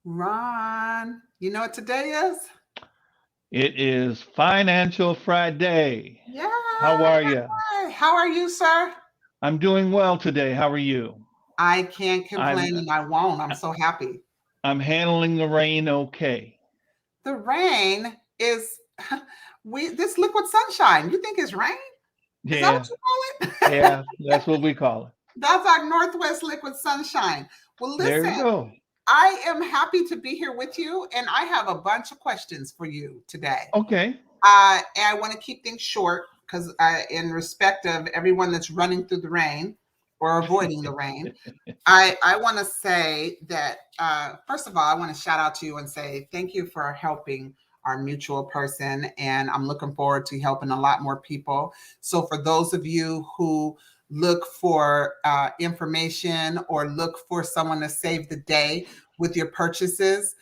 Ron, you know what today is? It is Financial Friday. Yeah. How are you? How are you, sir? I'm doing well today. How are you? I can't I'm complain and I won't. I'm so happy. I'm handling the rain okay. The rain is we this liquid sunshine. You think it's rain? Is that what Yeah, you call it? yeah, that's what we call it. That's our Northwest liquid sunshine. Well, There you listen, go. I am happy to be here with you, and I have a bunch of questions for you today. Okay. And I want to keep things short because, in respect of everyone that's running through the rain or avoiding the rain, I want to say that, first of all, I want to shout out to you and say thank you for helping our mutual person. And I'm looking forward to helping a lot more people. So, for those of you who look for information or look for someone to save the day with your purchases,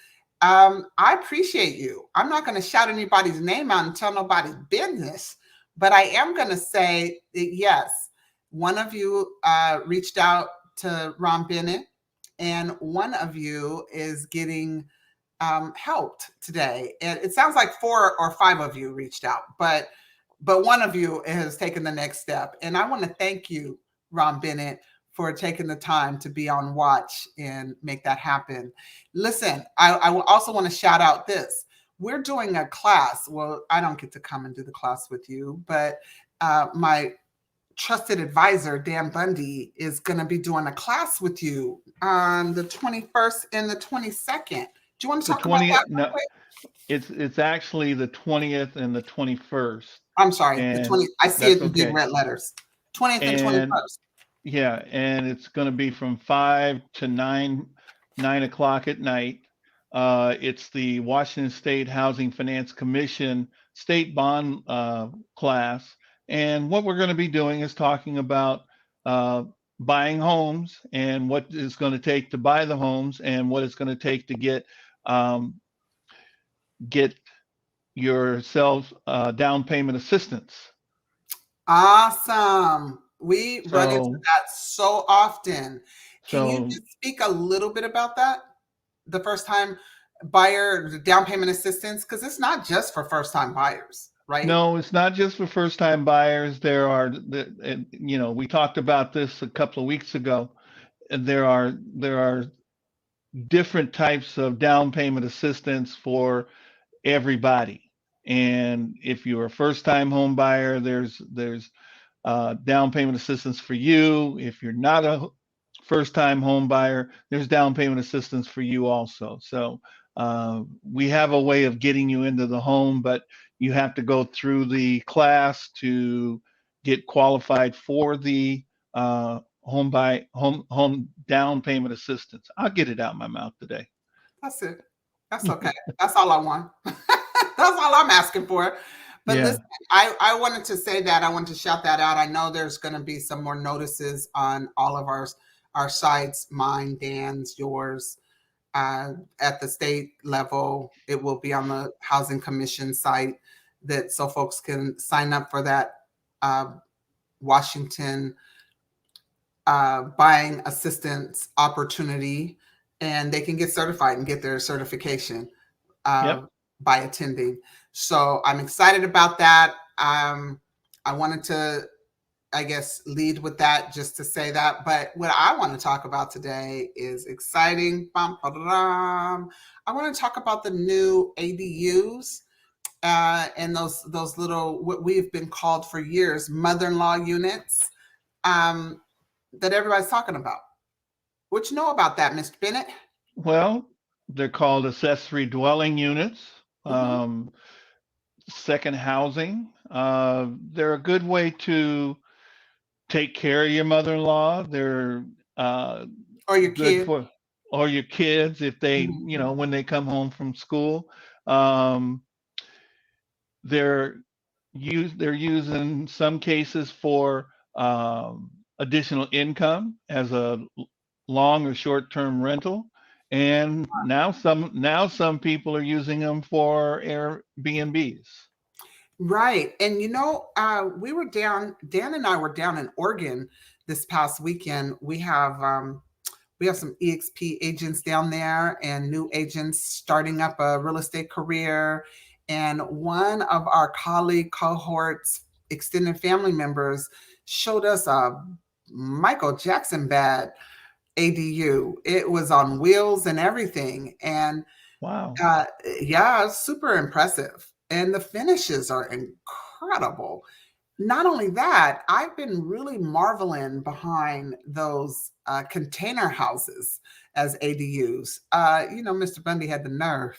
I appreciate you. I'm not going to shout anybody's name out and tell nobody's business, but I am going to say that yes, one of you reached out to Ron Bennett, and one of you is getting helped today. And it sounds like 4 or 5 of you reached out, but one of you has taken the next step. And I want to thank you, Ron Bennett, for taking the time to be on watch and make that happen. Listen, I will also want to shout out this. We're doing a class. Well, I don't get to come and do the class with you, but my trusted advisor, Dan Bundy, is going to be doing a class with you on the 21st and the 22nd. Do you want to The talk about that 20th, real no, quick? it's actually the 20th and the 21st, I'm sorry, the and 20. I see that's it in big okay. red letters. 20th and And 21st. yeah, and it's going to be from 5 to 9 o'clock at night. It's the Washington State Housing Finance Commission state bond class. And what we're going to be doing is talking about uh, buying homes and what it's going to take to buy the homes and what it's going to take to um, get yourself down payment assistance. Awesome. We run into So, that so often. Can you so just speak a little bit about that? The first time buyer, the down payment assistance, because it's not just for first time buyers, right? No, it's not just for first time buyers. We talked about this a couple of weeks ago. And there are different types of down payment assistance for everybody. And if you're a first time home buyer, there's down payment assistance for you. If you're not a first time home buyer, there's down payment assistance for you also. So we have a way of getting you into the home, but you have to go through the class to get qualified for the home down payment assistance. I'll get it out of my mouth today. That's it. That's okay. That's all I want. That's all I'm asking for. But Yeah. listen, I wanted to say that. I wanted to shout that out. I know there's going to be some more notices on all of our sites, mine, Dan's, yours. At the state level, it will be on the Housing Commission site that so folks can sign up for that uh, Washington buying assistance opportunity, and they can get certified and get their certification uh, Yep. by attending. So I'm excited about that. I wanted to, I guess, lead with that just to say that. But what I want to talk about today is exciting. Bum, ba-da-dum. I want to talk about the new ADUs and those little what we've been called for years mother-in-law units um, that everybody's talking about. What you know about that, Mr. Bennett? Well, they're called accessory dwelling units. Mm-hmm. Second housing. They're a good way to take care of your mother-in-law. They're uh, Or your good kid? for or your kids if they, Mm-hmm. when they come home from school. Um, they're they're used in some cases for additional income as a long or short-term rental. And now some people are using them for Airbnbs. Right. And we were down, Dan and I were down in Oregon this past weekend. We have We have some EXP agents down there and new agents starting up a real estate career. And one of our colleague cohorts, extended family members, showed us a Michael Jackson bed ADU. It was on wheels and everything. And Wow. yeah, it's super impressive. And the finishes are incredible. Not only that, I've been really marveling behind those container houses as ADUs. Mr. Bundy had the nerve.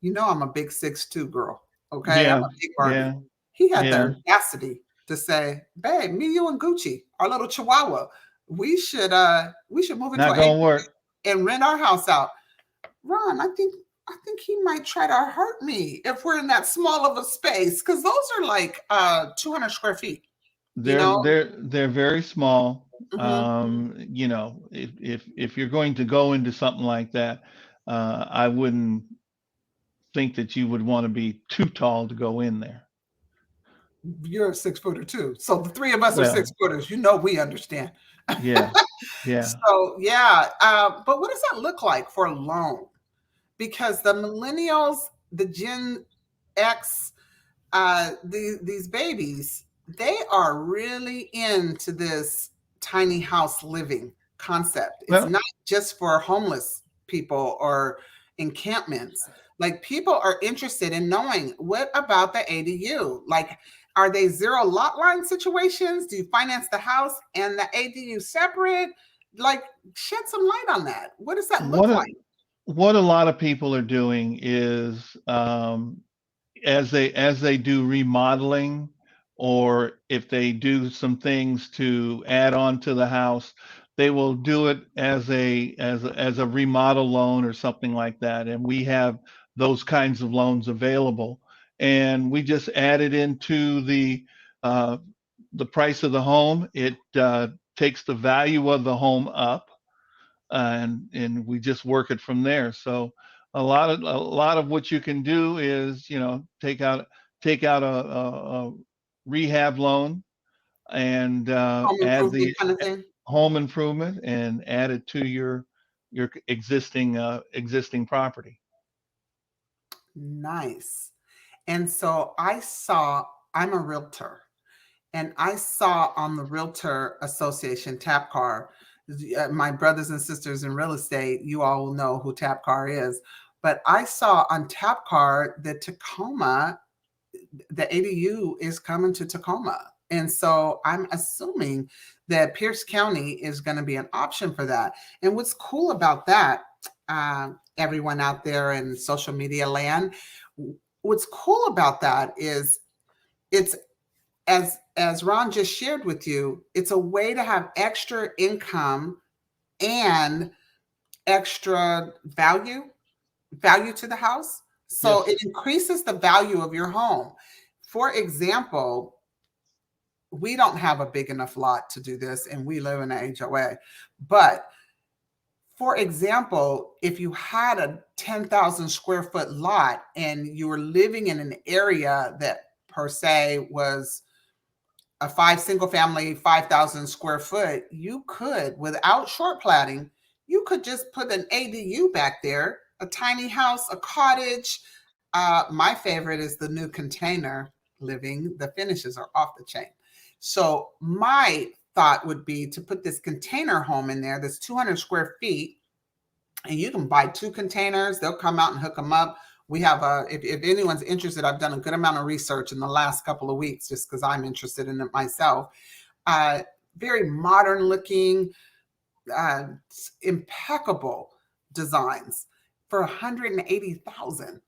I'm a big 6'2" girl. Okay, I'm Yeah. a big Barbie. Yeah. He had Yeah. the audacity to say, "Babe, me, you, and Gucci, our little Chihuahua, we should move into Not an gonna ADU work. and rent our house out." Ron, I think he might try to hurt me if we're in that small of a space because those are like 200 square feet. You They're know. they're they're very small. Hmm. If you're going to go into something like that, I wouldn't think that you would want to be too tall to go in there. You're a 6 footer too, so the three of us are Well, 6 footers. We understand. yeah, yeah. So yeah, but what does that look like for a loan? Because the millennials, the Gen X, these babies, they are really into this tiny house living concept. It's Well, not just for homeless people or encampments. Like people are interested in knowing what about the ADU? Like, are they zero lot line situations? Do you finance the house and the ADU separate? Like, shed some light on that. What does that what look a, like? what a lot of people are doing is as they do remodeling, or if they do some things to add on to the house, they will do it as a remodel loan or something like that. And we have those kinds of loans available, and we just add it into uh, the price of the home. It takes the value of the home up, and we just work it from there. So a lot of what you can do is, take out a rehab loan, and Home add improvement the kind of thing? home improvement and add it to your existing property. Nice. And so I'm a realtor, and I saw on the Realtor Association TapCar, my brothers and sisters in real estate, you all will know who TapCar is, but I saw on TapCar that the ADU is coming to Tacoma. And so I'm assuming that Pierce County is going to be an option for that. And what's cool about that, everyone out there in social media land, what's cool about that is it's as Ron just shared with you, it's a way to have extra income and extra value to the house. So it Yes. increases the value of your home. For example, we don't have a big enough lot to do this, and we live in an HOA. But for example, if you had a 10,000 square foot lot and you were living in an area that per se was a single family, 5,000 square foot, you could, without short platting, you could just put an ADU back there, a tiny house, a cottage. My favorite is the new container living. The finishes are off the chain. So my thought would be to put this container home in there that's 200 square feet, and you can buy two containers. They'll come out and hook them up. We have if anyone's interested, I've done a good amount of research in the last couple of weeks just because I'm interested in it myself. Uh, Very modern looking, uh, impeccable designs for 180,000.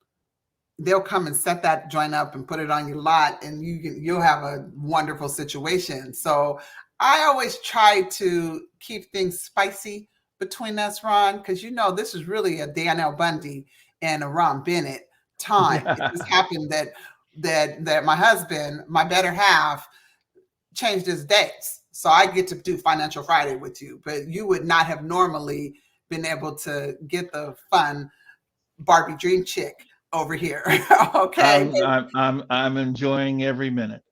They'll come and set that joint up and put it on your lot, and you'll have a wonderful situation. So I always try to keep things spicy between us, Ron, because this is really a Dan L Bundy and a Ron Bennett time. It just happened that my husband, my better half, changed his dates, so I get to do Financial Friday with you, but you would not have normally been able to get the fun Barbie Dream Chick over here. Okay. I'm enjoying every minute.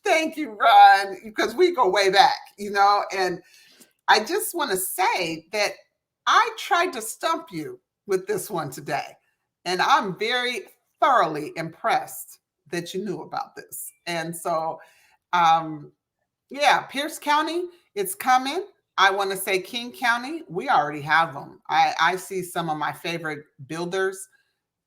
Thank you, Ron, because we go way back, and I just want to say that I tried to stump you with this one today, and I'm very thoroughly impressed that you knew about this. And so, um, yeah, Pierce County, it's coming. I want to say King County, we already have them. I see some of my favorite builders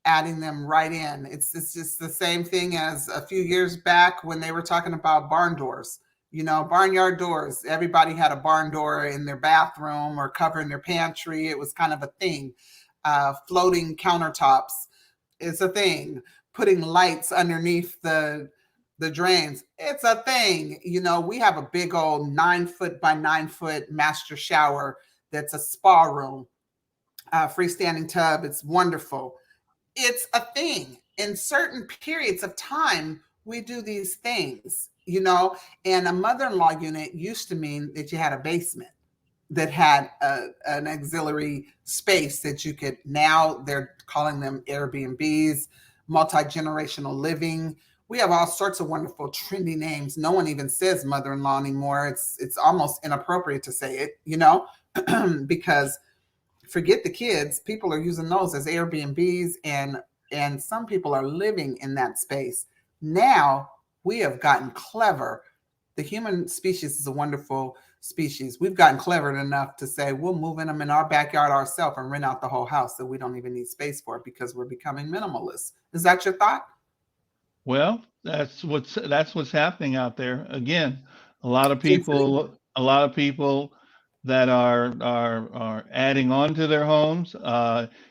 adding them right in. It's just the same thing as a few years back when they were talking about barn doors. You know, barnyard doors. Everybody had a barn door in their bathroom or covering their pantry. It was kind of a thing. Floating countertops is a thing. Putting lights underneath the drains. It's a thing. You know, we have a big old 9 foot by 9 foot master shower that's a spa room, freestanding tub. It's wonderful. It's a thing. In certain periods of time, we do these things, you know, and a mother in law unit used to mean that you had a basement that had an auxiliary space that you could, now they're calling them Airbnbs, multi generational living. We have all sorts of wonderful trendy names. No one even says mother in law anymore. It's almost inappropriate to say it, you know, because forget the kids, people are using those as Airbnbs, and some people are living in that space. Now we have gotten clever. The human species is a wonderful species. We've gotten clever enough to say we'll move in them in our backyard ourselves and rent out the whole house that we don't even need space for it because we're becoming minimalist. Is that your thought? Well, that's what's happening out there. Again, Density. a lot of people that are adding on to their homes.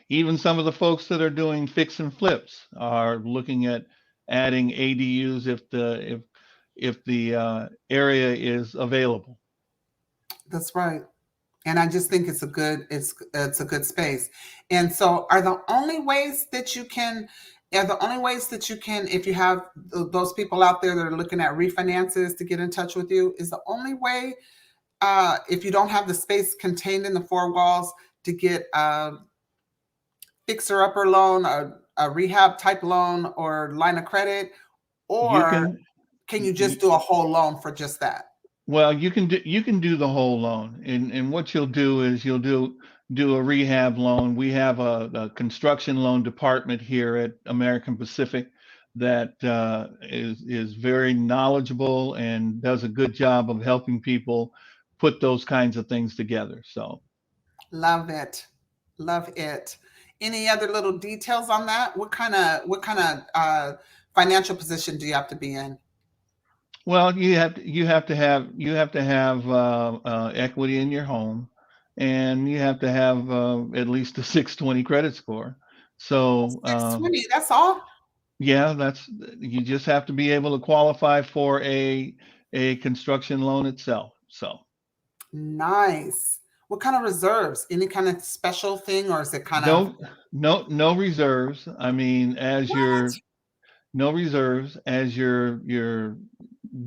Even some of the folks that are doing fix and flips are looking at adding ADUs if the area is available. That's right. And I just think it's a good space. And so, are the only ways that you can, if you have those people out there that are looking at refinances, to get in touch with you, is the only way, if you don't have the space contained in the four walls, to get a fixer upper loan, a rehab type loan, or line of credit, You or can can you just do a whole loan for just that? Well, you can do the whole loan, and what you'll do is you'll do a rehab loan. We have a construction loan department here at American Pacific that is very knowledgeable and does a good job of helping people put those kinds of things together. So, Love it. Love it. Any other little details on that? What kind of financial position do you have to be in? well, you have to have equity in your home, and you have to have at least a 620 credit score. So 620, that's all? yeah, you just have to be able to qualify for a construction loan itself. So Nice. What kind of reserves? Any kind of special thing, or is it kind of no no reserves. I mean, as what? you're no reserves as you're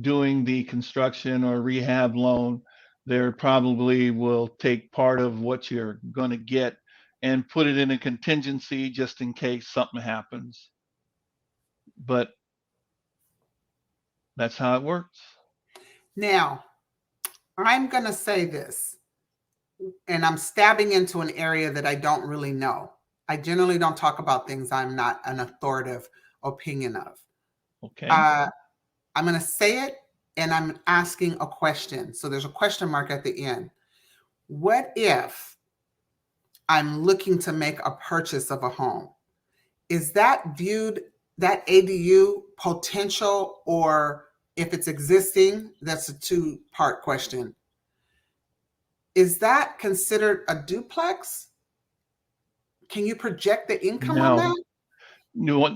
doing the construction or rehab loan, there probably will take part of what you're going to get and put it in a contingency just in case something happens. But that's how it works. Now, I'm going to say this, and I'm stabbing into an area that I don't really know. I generally don't talk about things I'm not an authoritative opinion of. Okay. Uh, I'm going to say it, and I'm asking a question. So there's a question mark at the end. What if I'm looking to make a purchase of a home? Is that viewed, that ADU potential, or if it's existing? That's a two-part question. Is that considered a duplex? Can you project the income on No, that? no,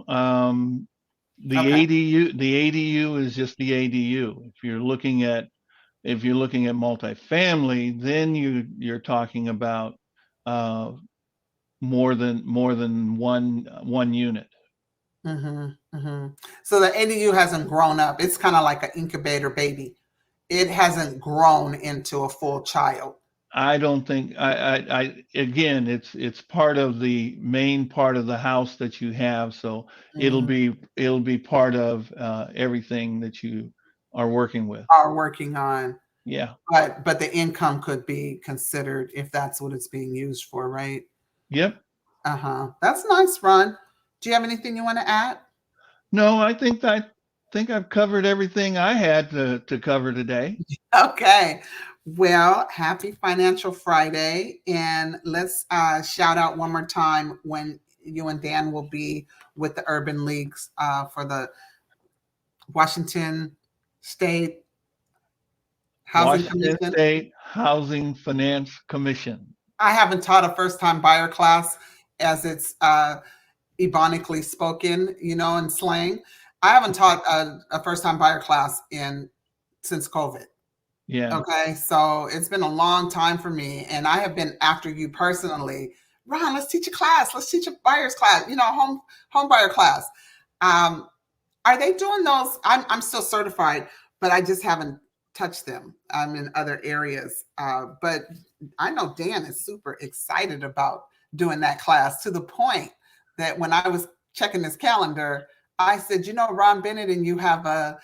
no. The Okay. ADU is just the ADU. If you're looking at multifamily, then you're talking about uh, more than one unit. So the ADU hasn't grown up. It's kind of like an incubator baby. It hasn't grown into a full child. I don't think I again, it's part of the main part of the house that you have, so Mhm. it'll be part of everything that you are working with. Are working on. Yeah. But the income could be considered if that's what it's being used for, right? Yep. That's nice, Ron. Do you have anything you want to add? No, I think I've covered everything I had to cover today. Okay. Well, happy Financial Friday. And let's shout out one more time when you and Dan will be with the Urban Leagues for the Washington State Housing Washington Commission. State Housing Finance Commission. I haven't taught a first time buyer class as it's ebonically spoken, in slang. I haven't taught a first time buyer class in since COVID. Yeah. Okay, so it's been a long time for me, and I have been after you personally. Ron, let's teach a class. Let's teach a buyer's class. Home buyer class. Um, are they doing those? I'm still certified, but I just haven't touched them. I'm in other areas, but I know Dan is super excited about doing that class to the point that when I was checking his calendar, I said, Ron Bennett and you have a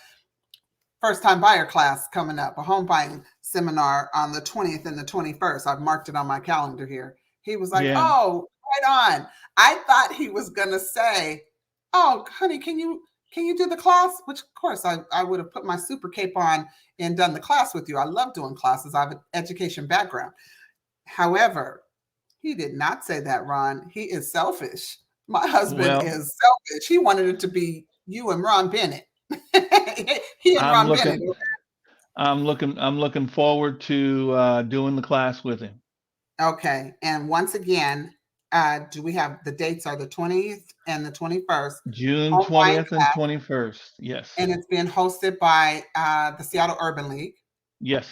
first time buyer class coming up, a home buying seminar on the 20th and the 21st. I've marked it on my calendar here. He was like, Yeah. "Oh, right on." I thought he was going to say, "Oh, honey, can you do the class?" Which of course I would have put my super cape on and done the class with you. I love doing classes. I have an education background. However, he did not say that, Ron. He is selfish. My husband Well, is selfish. He wanted it to be you and Ron Bennett. He and I'm Ron Bennett. looking I'm looking forward to doing the class with him. Okay. And once again, do we have the dates are the 20th and the 21st? June Home buying 20th and class, 21st. Yes. and it's being hosted by the Seattle Urban League. Yes.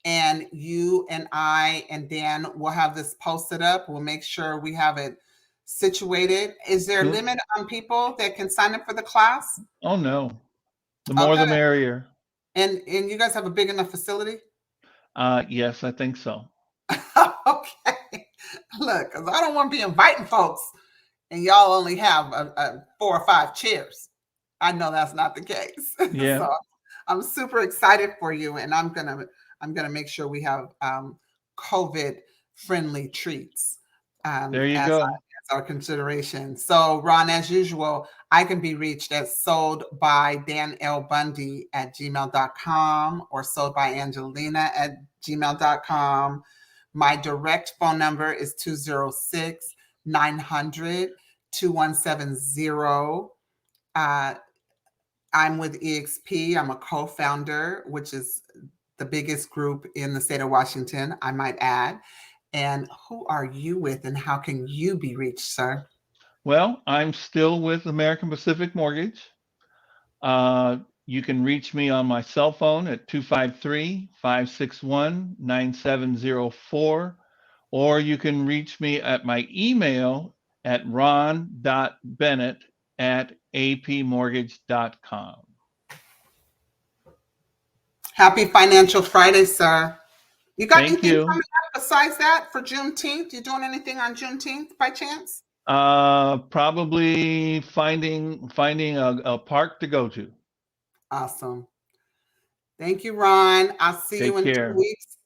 And you and I and Dan will have this posted up. We'll make sure we have it situated. Is there a Cool. limit on people that can sign up for the class? Oh no. The more the Okay. merrier. And you guys have a big enough facility? Yes, I think so. Okay. Look, 'cause I don't want to be inviting folks and y'all only have a 4 or 5 chairs. I know that's not the case. Yeah. So I'm super excited for you, and I'm gonna make sure we have COVID friendly treats There you as go. our consideration. So Ron, as usual, I can be reached at sold by Dan L Bundy at gmail.com or sold by Angelina at gmail.com. My direct phone number is 206 900 2170. I'm with EXP. I'm a co-founder, which is the biggest group in the state of Washington, I might add. And who are you with and how can you be reached, sir? Well, I'm still with American Pacific Mortgage. You can reach me on my cell phone at 253-561-9704, or you can reach me at my email at ron.bennett@apmortgage.com. Happy Financial Friday, sir. You got Thank anything you. coming up besides that for Juneteenth? You doing anything on Juneteenth by chance? Probably finding a park to go to. Awesome. Thank you, Ron. I'll see you Take in two care. weeks.